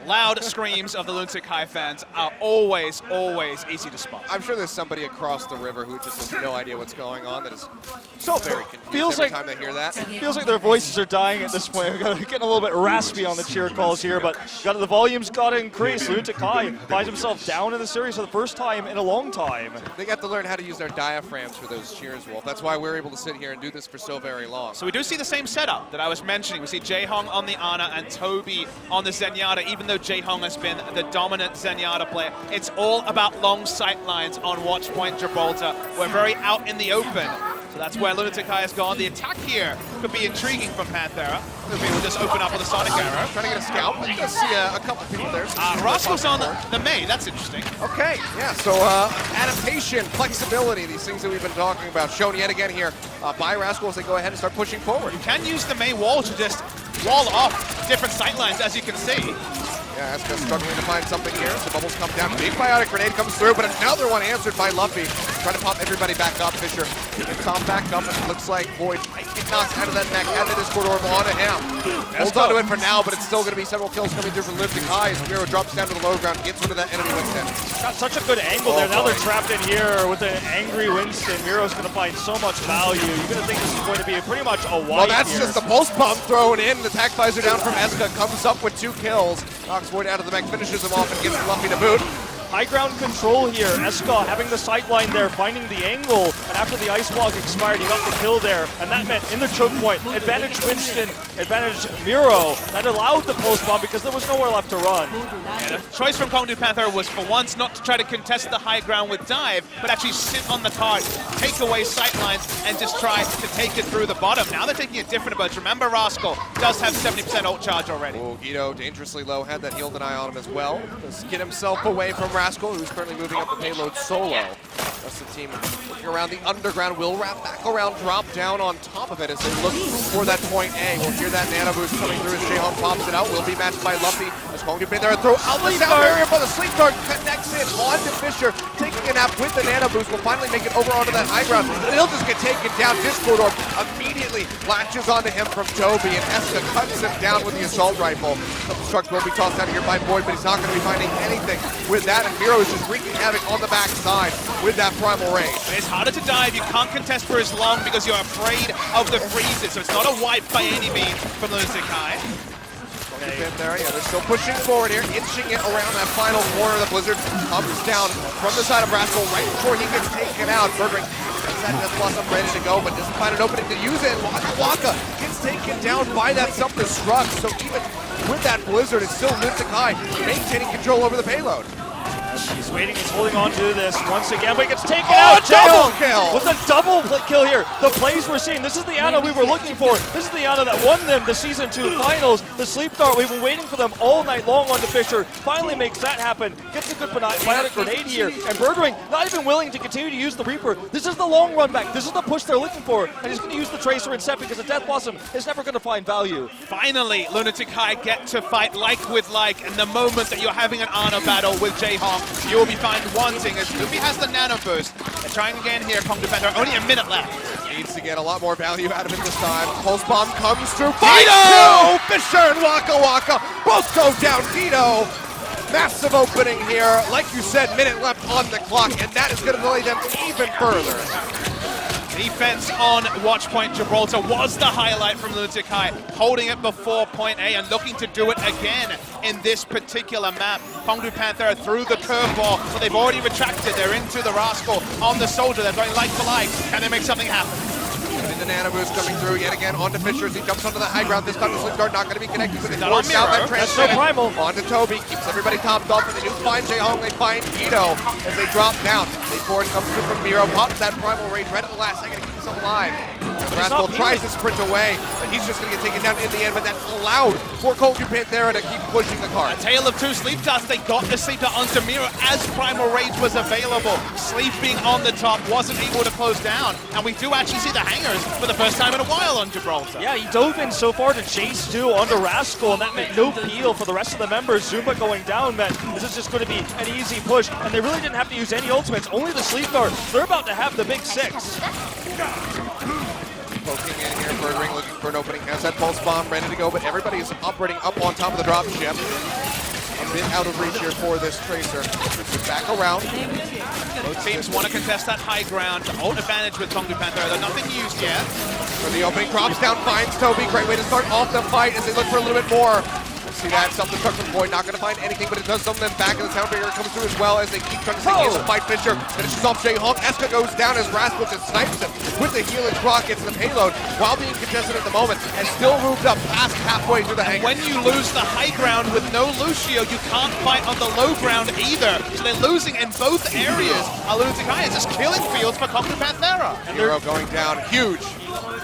loud screams of the Lunatic-Hai fans are always, always easy to spot. I'm sure there's somebody across the river who just has no idea what's going on that is so very confused feels every like, time they hear that. Feels like their voices are dying at this point. We're getting a little bit raspy on the cheer calls here, but the volume's got to increase. Lunatic-Hai finds himself down in the series for the first time in a long time. They got to learn how to use their diaphragms for those cheers, Wolf. That's why we're able to sit here and do this for so very long. So we do see the same setup that I was mentioning. We see Jaehong on the Ana and Toby on the Zenyatta, even though Jaehong has been the dominant Zenyatta player. It's all about long sight lines on Watchpoint Gibraltar. We're very out in the open. So that's where Lunatic-Hai has gone. The attack here could be intriguing from Panthera. Maybe we'll just open up with a Sonic Arrow. Trying to get a scalp. I just see a couple people there. Rascal's on the Mei. That's interesting. Okay, yeah, so adaptation, flexibility, these things that we've been talking about, shown yet again here by Rascal as they go ahead and start pushing forward. You can use the Mei wall to just wall off different sight lines, as you can see. Yeah, Eska struggling to find something here. The bubbles come down. Big biotic grenade comes through, but another one answered by Luffy. Trying to pop everybody back up. Fisher gets Tom back up, and it looks like Void might get knocked out of that mech, and the Discord Orb onto him. Holds onto it for now, but it's still going to be several kills coming through from Lunatic-Hai as Miro drops down to the low ground, gets rid of that enemy Winston. Got such a good angle there. Now they're trapped in here with an angry Winston. Miro's going to find so much value. You're going to think this is going to be pretty much a wipe. Well, that's just the pulse bomb thrown in. The attack visor down from Eska comes up with 2 kills. Knocks Void out of the mech, finishes him off, and gives Luffy to boot. High ground control here. Eska having the sight line there, finding the angle, and after the ice block expired, he got the kill there, and that meant in the choke point, advantage Winston, advantage Miro. That allowed the post bomb because there was nowhere left to run. Yeah, the choice from KongDoo Panthera was for once not to try to contest the high ground with dive, but actually sit on the card, take away sight lines, and just try to take it through the bottom. Now they're taking a different approach. Remember, Rascal does have 70% ult charge already. Oh, Guido dangerously low, had that heal deny on him as well. Does get himself away from Rascal, who's currently moving up the payload solo. That's the team looking around the underground. Will wrap back around, drop down on top of it as they look for that point A. We'll hear that nano boost coming through as Jaehong pops it out. Will be matched by Luffy as KongDoo Panthera throw out the sound barrier, but the sleep dart connects in onto Fisher, taking a nap with the nano boost. Will finally make it over onto that high ground, but he'll just get taken down. Discord Orb immediately latches onto him from Toby, and Eska cuts him down with the assault rifle. Couple trucks will be tossed out of here by Void, but he's not going to be finding anything with that, and Miro is just wreaking havoc on the backside with that primal rage. It's harder to dive. You can't contest for as long because you're afraid of the freezes. So it's not a wipe by any means from Lunatic-Hai. There, yeah, they're still pushing forward here, inching it around that final corner. The Blizzard comes down from the side of Rascal right before he gets taken out. Birdring has that Death Blossom ready to go, but doesn't find an opening to use it. And Waka gets taken down by that self-destruct. So even with that Blizzard, it's still Lunatic-Hai maintaining control over the payload. He's waiting, he's holding on to this once again, but he gets taken out. Double kill! With a double kill here. The plays we're seeing, this is the Ana we were looking for. This is the Ana that won them the Season 2 finals. The Sleep Dart, we've been waiting for them all night long on the Fisher. Finally makes that happen. Gets a good biotic grenade here. And Birdwing not even willing to continue to use the Reaper. This is the long run back. This is the push they're looking for. And he's going to use the Tracer instead because the Death Blossom is never going to find value. Finally, Lunatic-Hai get to fight like with like, and the moment that you're having an Ana battle with Jaehong, you will be found wanting as Luffy has the nano boost. They're trying again here, KongDoo Panthera, only a minute left. Needs to get a lot more value out of it this time. Pulse bomb comes through. Guido! Fisher and Waka Waka both go down. Guido, massive opening here. Like you said, minute left on the clock, and that is going to delay them even further. Defense on Watchpoint Gibraltar was the highlight from Lunatic-Hai, holding it before point A and looking to do it again in this particular map. KongDoo Panthera threw the curveball, but they've already retracted. They're into the Rascal on the Soldier. They're going like for like. Can they make something happen? And the nano boost coming through yet again onto Fisher as he jumps onto the high ground. This time the Sleep Guard not going to be connected, but they force out that That's so primal. Onto Toby, keeps everybody topped off, and they do find Jaehong. They find Guido as they drop down. They forward comes through from Miro, pops that primal rage right at the last second to keep himself alive. Rascal tries to sprint away, but he's just going to get taken down in the end, but that's allowed for KongDoo Panthera to keep pushing the card. A tale of two sleep darts. They got the sleep dart onto Miro as Primal Rage was available. Sleeping on the top, wasn't able to close down, and we do actually see the hangers for the first time in a while on Gibraltar. Yeah, he dove in so far to chase 2 onto Rascal, and that meant no peel for the rest of the members. Zumba going down meant this is just going to be an easy push, and they really didn't have to use any ultimates, only the sleep dart. They're about to have the big 6. Poking in here, Birdring looking for an opening. Has that pulse bomb ready to go, but everybody is operating up on top of the drop ship. bit out of reach here for this Tracer. Back around. Both teams want to contest that high ground. Ult advantage with KongDoo Panthera. They're nothing used yet. For the opening, drops down, finds Toby. Great way to start off the fight as they look for a little bit more. See that self-destruct from Void, not going to find anything, but it does summon them back, and the Sound Barrier comes through as well as they keep trying to stay in the fight. Fisher finishes off J-Hawk. Eska goes down as Rascal just snipes him with the healing rock, gets the payload while being contested at the moment, and still moved up past halfway through the hangar. When you lose the high ground with no Lucio, you can't fight on the low ground either. So they're losing in both areas. Lunatic-Hai is just killing fields for KongDoo Panthera. And Hero going down, huge.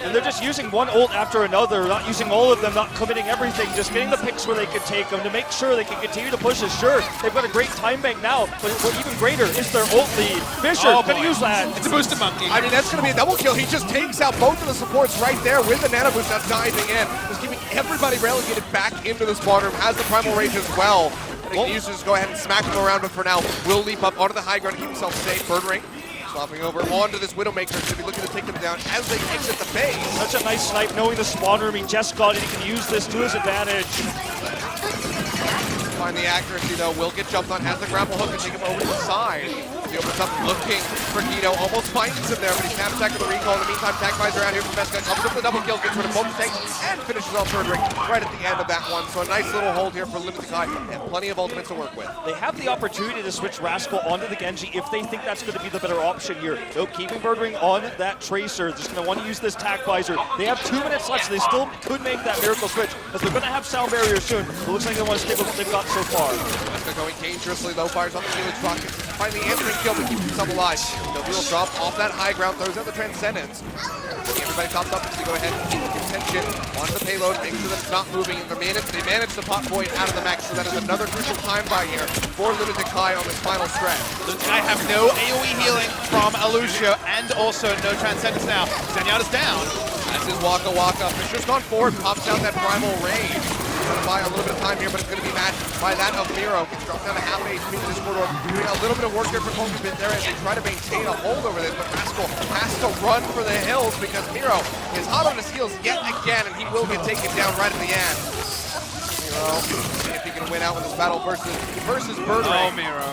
And they're just using one ult after another, not using all of them, not committing everything, just getting the picks where they can take them to make sure they can continue to push it. Sure, they've got a great time bank now, but what even greater is their ult lead. Fisher can use that. It's a boosted monkey. I mean, that's going to be a double kill. He just takes out both of the supports right there with the nano boost, now diving in. Just keeping everybody relegated back into the spawn room, has the primal rage as well. I think he uses to go ahead and smack him around, but for now, will leap up onto the high ground to keep himself safe. Bird ring. Swapping over onto this Widowmaker, should be looking to take them down as they exit the base. Such a nice snipe, knowing the spawn room. He just got it. He can use this to his advantage. Find the accuracy though. Will get jumped on, has the grapple hook and take him over to the side. He opens up looking for Guido, almost finds him there, but he snaps back with the recall. In the meantime, Tagvisor out here from Veska, comes up with the double kill, gets rid of both tanks, and finishes off third ring right at the end of that one. So a nice little hold here for Lunatic-Hai, and plenty of ultimates to work with. They have the opportunity to switch Rascal onto the Genji if they think that's going to be the better option here. Nope, keeping Birdring on that Tracer. They're just going to want to use this Tagvisor. They have 2 minutes left, so they still could make that miracle switch, as they're going to have Sound Barrier soon. It looks like they want to stick with what they've got so far. Veska going dangerously low, fires on the Helix rocket, finally answering kill, but keeps himself alive. The wheel drop off that high ground, throws out the Transcendence. Everybody topped up to go ahead and keep the contention on the payload, make sure that it's not moving. And they managed to pop Void out of the mech, so that is another crucial time buy here for Lunatic-Hai on this final stretch. Lunatic-Hai have no AoE healing from Lucio and also no Transcendence now. Zenyatta's down. That's his Waka Waka. Fisher's gone forward, pops out that Primal Rage. Going to buy a little bit of time here, but it's going to be matched by that of Miro. Gets dropped down to half HP in this corridor. Doing a little bit of work here for KongDoo Panthera as they try to maintain a hold over this, but Rascal has to run for the hills because Miro is hot on his heels yet again, and he will get taken down right at the end. Miro, see if he can win out with this battle versus Bird Ring. Oh, Miro.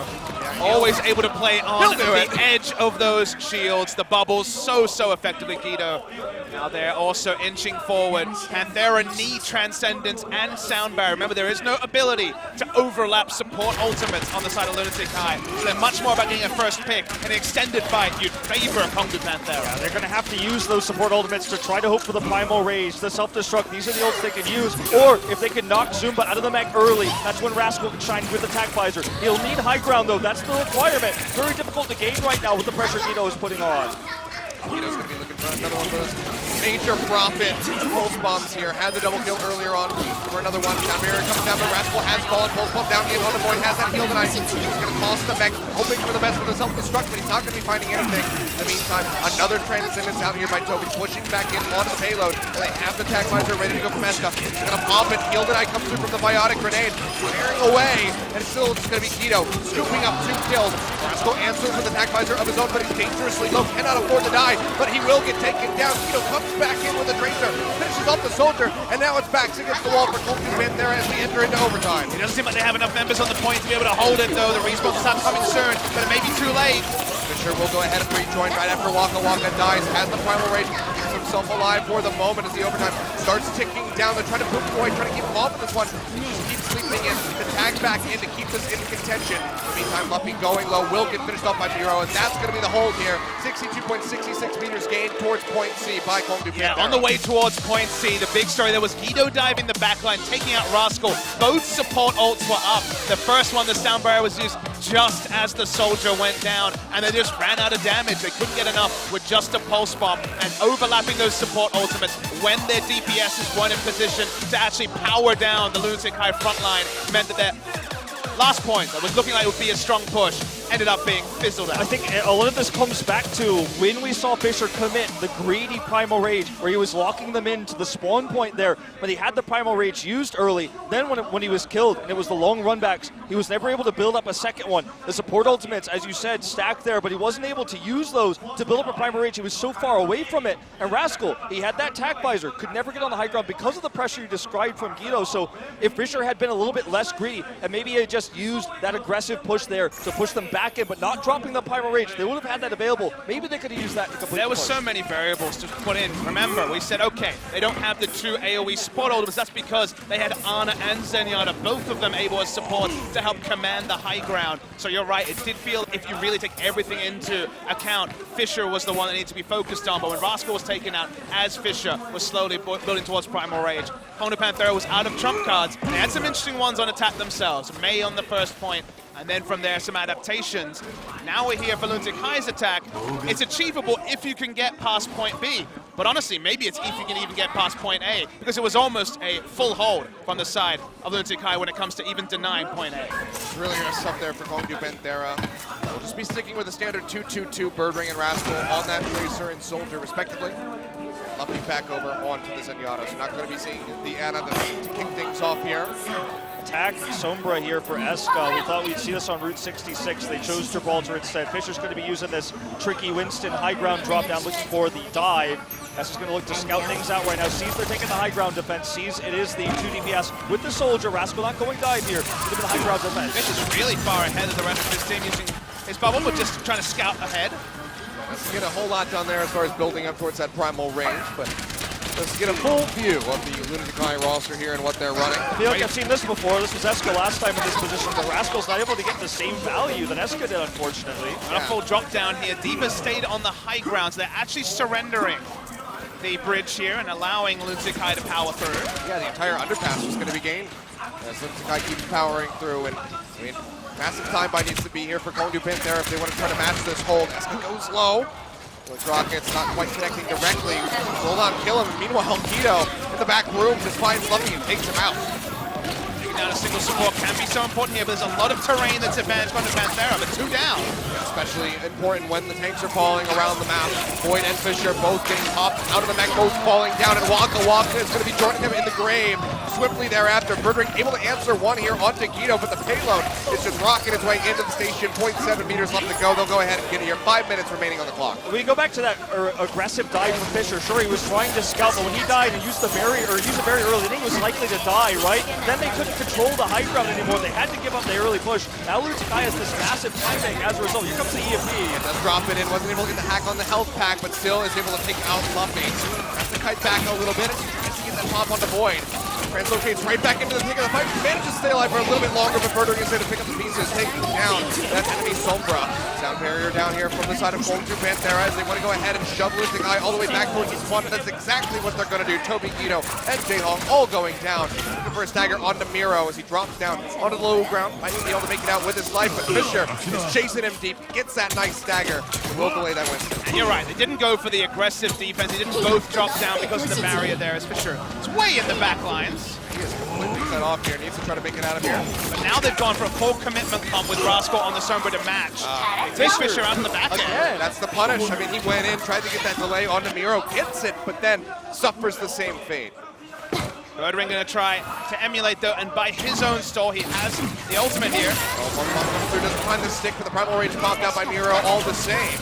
Always able to play on the edge of those shields. The bubbles so effectively, Guido. Now they're also inching forward. Panthera need Transcendence and Sound Barrier. Remember, there is no ability to overlap support ultimates on the side of Lunatic-Hai. So they're much more about getting a first pick. In an extended fight, you'd favor KongDoo Panthera. Yeah, they're going to have to use those support ultimates to try to hope for the Primal Rage, the Self-Destruct. These are the ults they can use. Or if they can knock Zumba out of the mech early, that's when Rascal can shine with the Tagvisor. He'll need high ground, though. That's the requirement. Very difficult to gain right now with the pressure Guido is putting on. Guido's going to be looking for another one of those major profit pulse bombs here. Had the double kill earlier on for another one. Now Mirror comes down, but Rascal has fallen. Pulse bomb down in on the boy, has that heal tonight. He's going to toss the mech, hoping for the best with the self-destruct, but he's not going to be finding anything. In the meantime, another Transcendence out here by Toby, pushing back in onto the payload. And they have the Tagvisor ready to go from Eska. He's going to pop it. Heal tonight comes through from the Biotic Grenade, wearing away, and it's still just going to be Guido scooping up 2 kills. Rascal answers with the Tagvisor of his own, but he's dangerously low, cannot afford to die, but he will get taken down. Guido comes back in with a Tracer, finishes off the Soldier, and now it's backs against the wall for KongDoo Panthera as we enter into overtime. It doesn't seem like they have enough members on the point to be able to hold it, though. The respawn will start coming soon, but it may be too late. Fisher will go ahead and rejoin right after Waka Waka dies, has the Primal Rage, keeps himself alive for the moment as the overtime starts ticking down. They're trying to poop Void, trying to keep him off of this one. He keeps sleeping in, the tag back in to keep this in contention. In the meantime, Luffy going low, will get finished off by Miro, and that's going to be the hold here. 62.66 meters gained towards point C by KongDoo Panthera. Yeah, on the way towards point C, the big story there was Guido diving the backline, taking out Rascal. Both support ults were up. The first one, the Sound Barrier, was used just as the Soldier went down, and they just ran out of damage. They couldn't get enough with just a Pulse Bomb, and overlapping those support ultimates when their DPSs weren't in position to actually power down the Lunatic-Hai front line meant that their last point that was looking like it would be a strong push ended up being fizzled out. I think a lot of this comes back to when we saw Fisher commit the greedy Primal Rage, where he was locking them into the spawn point there, but he had the Primal Rage used early. Then when he was killed, and it was the long runbacks, he was never able to build up a second one. The support ultimates, as you said, stacked there, but he wasn't able to use those to build up a Primal Rage. He was so far away from it. And Rascal, he had that tack visor, could never get on the high ground because of the pressure you described from Guido. So if Fisher had been a little bit less greedy, and maybe he had just used that aggressive push there to push them back in, but not dropping the Primal Rage, they would have had that available. Maybe they could have used that to complete There was the so push. many variables to put in. Remember, we said, okay, they don't have the two AoE spot ultimates. That's because they had Ana and Zenyatta, both of them able as support to help command the high ground. So you're right, it did feel, if you really take everything into account, Fisher was the one that needed to be focused on. But when Rascal was taken out, as Fisher was slowly building towards Primal Rage, KongDoo Panthera was out of trump cards. They had some interesting ones on attack themselves. May on the first point, and then from there some adaptations. Now we're here for Lunatic-Hai's attack. It's achievable if you can get past point B. But honestly, maybe it's if you can even get past point A, because it was almost a full hold from the side of Lunatic-Hai when it comes to even denying point A. It's really going to suck there for KongDoo Panthera. We'll just be sticking with the standard 2-2-2 Bird Ring and Rascal on that Tracer and Soldier, respectively. Lucky back over onto the Zenyatta, so not going to be seeing the Ana to kick things off here. Attack Sombra here for Eska. We thought we'd see this on Route 66. They chose Gibraltar instead. Fisher's going to be using this tricky Winston high ground drop down, looking for the dive. Eska's going to look to scout things out right now. Sees they're taking the high ground defense. Sees it is the 2 DPS with the Soldier. Rascal not going dive here. Look at the high ground defense. Fish is really far ahead of the rest of his team using his bubble, but just trying to scout ahead. Doesn't get a whole lot done there as far as building up towards that primal range, but let's get a full view of the Lunatic-Hai roster here and what they're running. I feel like I've seen this before. This was Eska last time in this position, but Rascal's not able to get the same value that Eska did, unfortunately. On a full drop down here, D.Va stayed on the high ground, so they're actually surrendering the bridge here and allowing Lunatic-Hai to power through. Yeah, the entire underpass was going to be gained as Lunatic-Hai keeps powering through, and I mean, massive time buy needs to be here for KongDoo Panthera if they want to try to match this hold. Eska goes low. With Rockets not quite connecting directly. Hold on, kill him. Meanwhile, Guido in the back room just finds Luffy and takes him out. Taking down a single support can be so important here, but there's a lot of terrain that's advantage KongDoo Panthera, but 2 down. Especially important when the tanks are falling around the map. Boyd and Fisher both getting popped out of the mech, both falling down, and Waka Waka is going to be joining him in the grave. Swiftly thereafter, Birdring able to answer one here onto Guido, but the payload is just rocking its way into the station. 0.7 meters left to go. They'll go ahead and get it here. 5 minutes remaining on the clock. We go back to that aggressive dive from Fisher. Sure, he was trying to scout, but when he died and used the very early, I think he was likely to die, right? Then they couldn't control the high ground anymore. They had to give up the early push. Now Lunatic-Hai has this massive time bank as a result. Here comes the EMP. Does drop it in, wasn't able to get the hack on the health pack, but still is able to take out Luffy. Has to kite back a little bit. Tries to get that pop onto Boyd. Translocates right back into the thick of the fight. Manages to stay alive for a little bit longer, but Birdring is there to pick up the pieces, taking down that enemy Sombra. Sound barrier down here from the side of KongDoo Panthera as they want to go ahead and shove Lunatic-Hai all the way back towards the spawn, and that's exactly what they're going to do. Toby, Guido, and Jaehong all going down. Looking for a stagger onto Miro as he drops down onto the low ground. Might be able to make it out with his life, but Fisher is chasing him deep, gets that nice stagger, and will delay that win. And you're right, they didn't go for the aggressive defense. They didn't both drop down because of the barrier there as Fisher. It's way in the back lines. He is completely cut off here, needs to try to make it out of here. But now they've gone for a full commitment pump with Rascal on the Sombra to match. Takes Fisher out in the back end. That's the punish. I mean, he went in, tried to get that delay onto Miro, gets it, but then suffers the same fate. Birdring going to try to emulate though, and by his own stall, he has the ultimate here. One bomb comes through, doesn't find the stick, but the primal rage bombed out by Miro all the same.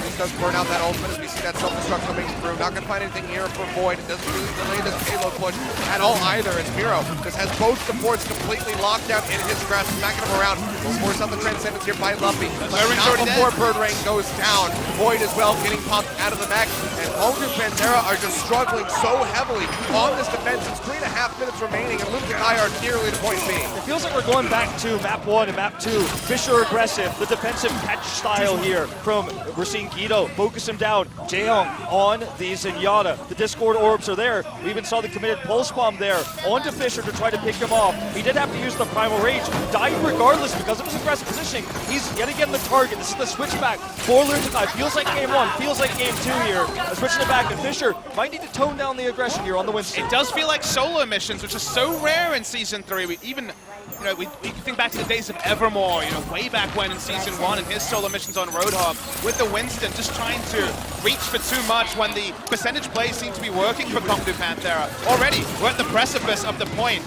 He does burn out that ultimate as we see that self-destruct coming through. Not going to find anything here for Void. It doesn't really delay this payload push at all either, as Miro just has both supports completely locked down in his grasp, smacking him around. Will force out the transcendence here by Luffy. But not before Birdring goes down. Void as well getting popped out of the mech, and KongDoo Panthera are just struggling so heavily on this defense. It's 3.5 minutes remaining, and Lunatic-Hai are nearly to point B. It feels like we're going back to map 1 and map 2. Fisher aggressive, the defensive catch style here from, we're seeing Guido focus him down. Jaehong on the Zenyatta. The Discord orbs are there. We even saw the committed pulse bomb there onto Fisher to try to pick him off. He did have to use the primal rage. Died regardless because of his aggressive positioning. He's yet again the target. This is the switchback for Lunatic-Hai. Feels like game 1, feels like game 2 here. Switching it back, and Fisher might need to tone down the aggression here on the Winston. It does feel like solo missions, which are so rare in Season 3. We think back to the days of Evermore, way back when in Season 1 and his solo missions on Roadhog with the Winston, just trying to reach for too much when the percentage plays seem to be working for KongDoo Panthera. Already, we're at the precipice of the point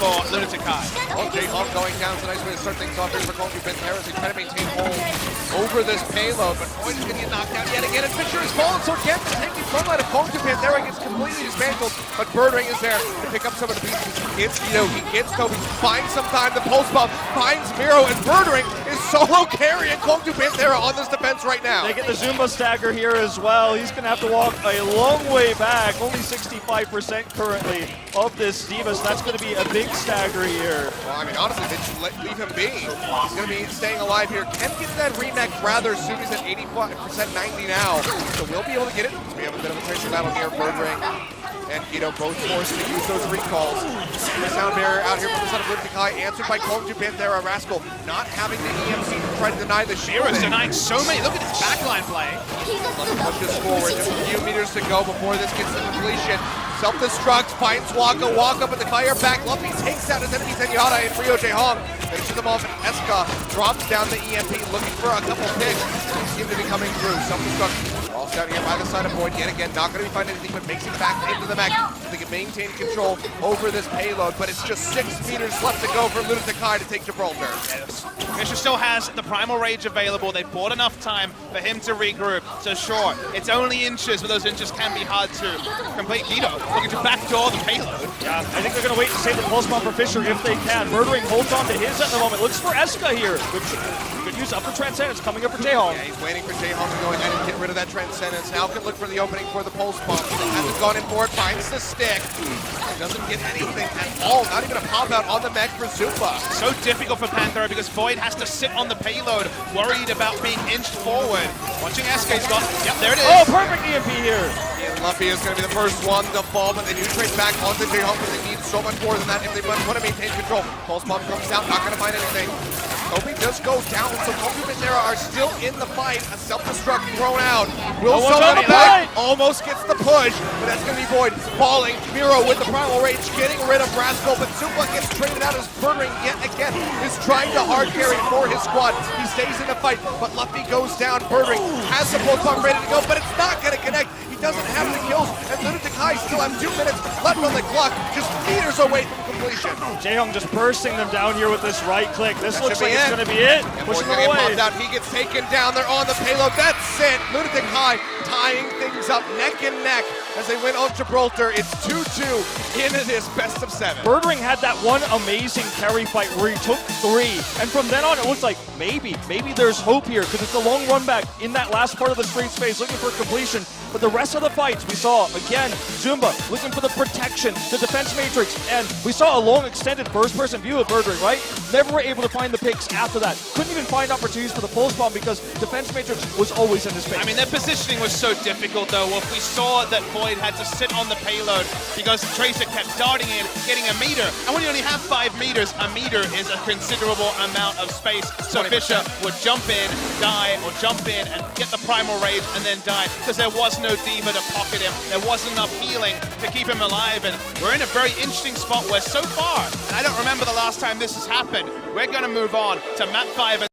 for Lunatic-Hai. Oh, J-Hawk going down. It's a nice way to start things off here for KongDoo Panthera as they try to maintain hold over this payload, but Void is going to get knocked out yet again, and Fisher is fallen, so again, the taking frontline of KongDoo Panthera gets completely dismantled, but Birdring is there to pick up some of the pieces. He gets Ito, he gets Toby, finds some time, the pulse bomb, finds Miro, and Birdring is solo carrying KongDoo Panthera on this defense right now. They get the Zumba stagger here as well. He's going to have to walk a long way back, only 65% currently of this D.Va, so that's going to be a big stagger here. Well, I mean, honestly, they should leave him be. He's going to be staying alive here. Can get that remake rather soon. He's at 85%, 90 now, so we'll be able to get it. We have a bit of a tracer battle here. Birdring and Ito both forced to use those recalls. The sound barrier out here from the side of Lunatic-Hai, answered by KongDoo Panthera. Rascal not having the EMC to try to deny the shield. Hero's denying so many. Look at this backline play. Let's push this forward. Just a few meters to go before this gets to completion. Self-destruct, finds Waka, walk up with the fire back. Luffy takes out his enemy Zenyatta and Rio J-Hong. Finishes them off, and Eska drops down the EMP, looking for a couple picks. They seem to be coming through. Self-destruct. Lost out here by the side of Void yet again. Not going to be finding anything, but makes it back into the mech. They can maintain control over this payload, but it's just 6 meters left to go for Lunatic-Hai to take Gibraltar. Fisher still has the Primal Rage available. They bought enough time for him to regroup. So sure, it's only inches, but those inches can be hard to complete. Ito looking to backdoor the payload. Yeah, I think they're going to wait to save the pulse bomb for Fisher if they can. Birdring holds on to his at the moment. Looks for Eska here. Good use up for Transcendence, coming up for J-Hong. Yeah, he's waiting for J-Hong to go ahead and get rid of that Transcendence. Now can look for the opening for the pulse bomb. Hasn't gone in for it, finds the stick. Doesn't get anything at all. Not even a pop out on the mech for Zumba. So difficult for Panthera because Void has to sit on the payload, worried about being inched forward. Watching Eska, he's got, yep, there it is. Oh, perfect EMP here. And Luffy is going to be the first one to fall, but they do trade back onto J-Hong because they need so much more than that if they want to maintain control. Pulse bomb comes out, not going to find anything. Toby just goes down, so KongDoo Panthera are still in the fight. A self-destruct thrown out. Will Solo back, almost gets the push, but that's going to be Void falling. Miro with the Primal Rage, getting rid of Rascal, but Zumba gets traded out as Birdring yet again is trying to hard carry for his squad. He stays in the fight, but Luffy goes down. Birdring has the pulse bomb ready to go, but it's not going to connect. He doesn't have the kills, and Lunatic-Hai still have 2 minutes left on the clock, just meters away from completion. J-Hong just bursting them down here with this right click. This That looks like it's going to be it. And Pushing Boyd's them gonna away. get popped out. He gets taken down. They're on the payload. That's it. Lunatic-Hai tying things up neck and neck as they win on Gibraltar. It's 2-2 into this best of 7. Birdring had that one amazing carry fight where he took 3, and from then on it looks like maybe there's hope here because it's a long run back in that last part of the street space looking for completion. But the rest of the fights we saw, again, Zumba looking for the protection, the defense matrix, and we saw a long extended first-person view of Birdring, right? Never were able to find the picks after that. Couldn't even find opportunities for the pulse bomb because defense matrix was always in his face. I mean, their positioning was so difficult, though. Wolf, we saw that Void had to sit on the payload because Tracer kept darting in, getting a meter. And when you only have 5 meters, a meter is a considerable amount of space. So 20%. Fisher would jump in, die, or jump in and get the Primal Rage and then die because there was no D.Va to pocket him. There wasn't enough healing to keep him alive. And we're in a very interesting spot where so far, and I don't remember the last time this has happened, we're going to move on to map 5.